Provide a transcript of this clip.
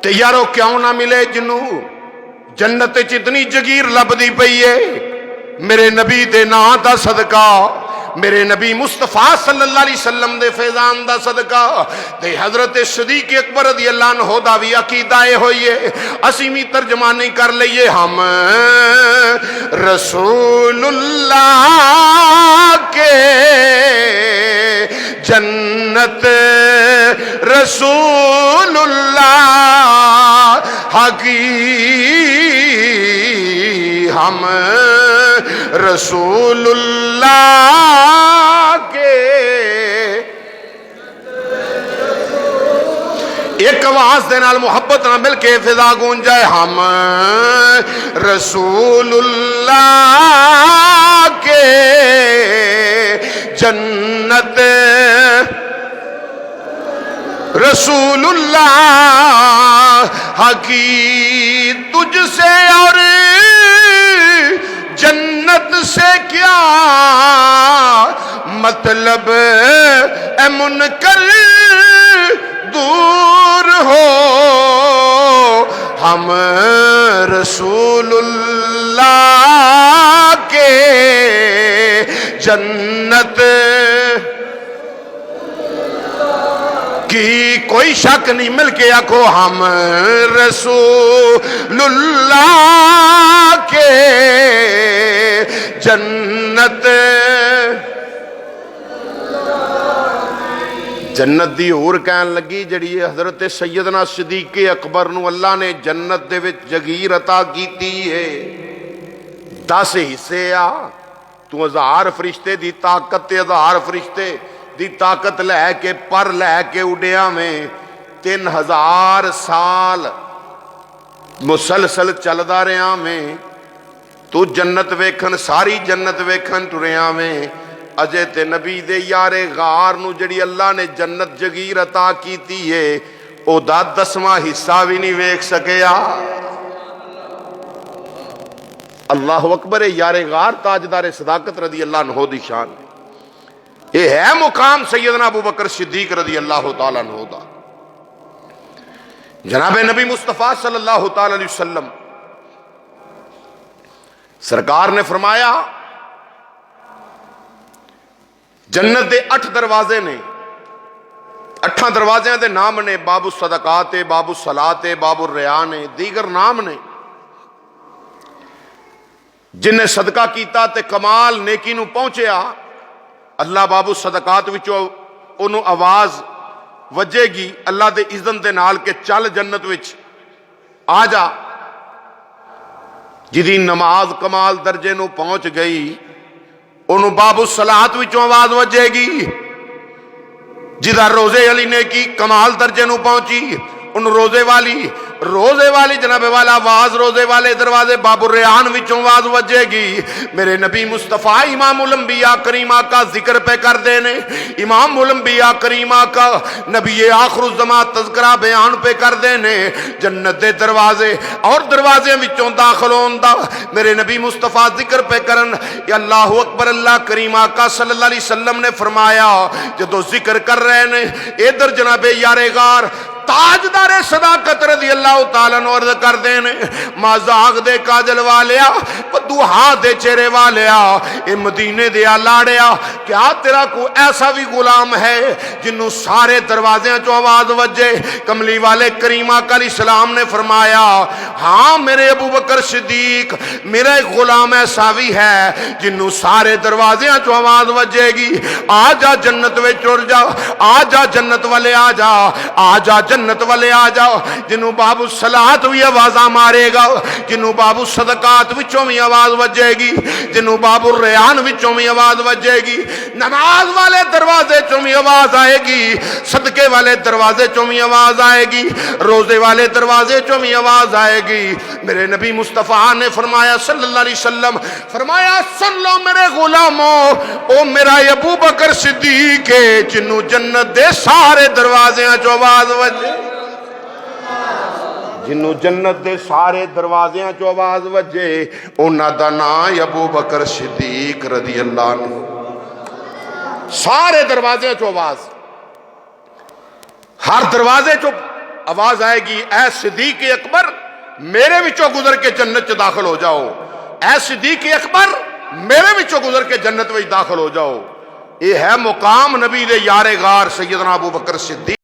تے یارو کیوں نہ ملے جنوں جنت چ اتنی جگیر لبدی پئی ہے میرے نبی دے نام دا صدقہ، میرے نبی مصطفیٰ صلی اللہ علیہ وسلم دے فیضان دا صدقہ تے حضرت صدیق اکبر رضی اللہ عنہ دا بھی عقیدہ ہوئی ہے۔ اسی بھی ترجمہ نہیں کر لئیے، ہم رسول اللہ کے جنت رسول اللہ حقی، ہم رسول اللہ کے ایک آواز دے نال محبت نہ مل کے فضا گونج جائے، ہم رسول اللہ کے جنت رسول اللہ حقی، تجھ سے اور جنت سے کیا مطلب اے منکر دور ہو، ہم رسول اللہ کے جنت کی کوئی شک نہیں، مل کے آکھو ہم رسول اللہ کے جنت۔ جنت دی اور کہن لگی جڑی حضرت سیدنا صدیق اکبر نو اللہ نے جنت دے وچ جگیر عطا کیتی ہے، 10 حصے آ، تو 1000 فرشتے دی طاقت تے 1000 فرشتے دی طاقت لے کے پر لے کے اڈیا میں 3000 سال مسلسل چلدا رہا میں، تو جنت ویکھن ساری جنت ویکھن ٹریا میں، اجے تے نبی دے یار غار نو جڑی اللہ نے جنت جگیر عطا کیتی ہے او دا 10واں حصہ بھی نہیں ویکھ سکیا۔ اللہ اکبر، یار غار تاجدار صداقت رضی اللہ عنہ دی شان، یہ ہے مقام سیدنا ابو بکر صدیق رضی اللہ تعالیٰ عنہ دا۔ جناب نبی مصطفیٰ صلی اللہ تعالیٰ علیہ وسلم سرکار نے فرمایا جنت دے 8 دروازے نے، 8 دروازے دے نام نے، باب الصدقات، باب الصلاۃ، باب الریان، دیگر نام نے۔ جن نے صدقہ کیتا تے کمال نیکی نو پہنچیا، اللہ باب الصدقات وچوں انہوں آواز وجے گی اللہ دے اذن دے نال کہ چل جنت وچ آ جا۔ جدی نماز کمال درجے نو پہنچ گئی انہوں باب الصلاۃ وچوں آواز وجے گی، جدہ روزے علی نے کی کمال درجے نو پہنچی ان روزے والی جناب والا آواز روزے والے دروازے باب الریان وچوں آواز وجے گی۔ میرے نبی مصطفیٰ امام الانبیاء کریمہ کا ذکر پہ کر دینے، امام الانبیاء کریمہ کا نبی آخر الزمان تذکرہ بیان پہ کر دینے، جنت دے دروازے اور دروازے وچوں داخل ہوندہ میرے نبی مصطفیٰ ذکر پہ کرن، یا اللہ اکبر، اللہ کریمہ کا صلی اللہ علیہ وسلم نے فرمایا جدو ذکر کر رہے نے ادھر جناب یار غار تاجدار صداقت رضی اللہ تعالیٰ عنہ عرض کر دینے، مازاغ دے کاجل والیا دوہا دے چہرے والیا، اے مدینے دیا لاڑیا، کیا تیرا کو ایسا بھی غلام ہے جنہوں سارے دروازیاں چو آواز وجے؟ کملی والے کریمہ کا علیہ السلام نے فرمایا ہاں میرے ابو بکر صدیق، میرا ایک غلام ایسا بھی ہے جنہوں سارے دروازیاں چو آواز وجے گی، آ جا جنت وے چڑ جا، آ جا جنت والے آ جا، آ جا جنت والے آ جاؤ، جنہوں باب الصلاۃ بھی آوازاں مارے گا، جنہوں باب الصدقات وچوں بھی آواز وجے گی، جنہوں باب الریان وچوں بھی آواز وجے گی، نماز والے دروازے چوں بھی آواز آئے گی، صدقے والے دروازے چوں بھی آواز آئے گی، روزے والے دروازے چوں بھی آواز آئے گی۔ میرے نبی مصطفیٰ نے فرمایا صلی اللہ علیہ وسلم، فرمایا سن لو میرے غلاموں، او میرا ابو بکر صدیق ہے جنہوں جنت دے سارے دروازے چوں آواز وجے، جنہوں جنت دے سارے دروازیاں چو آواز وجے، انہاں دا نام ابو بکر صدیق رضی اللہ عنہ۔ سارے دروازیاں چو آواز، ہر دروازے چو آواز آئے گی اے صدیق اکبر میرے وچوں گزر کے جنت چ داخل ہو جاؤ، اے صدیق اکبر میرے وچوں گزر کے جنت وچ داخل ہو جاؤ۔ یہ ہے مقام نبی دے یار غار سیدنا ابو بکر صدیق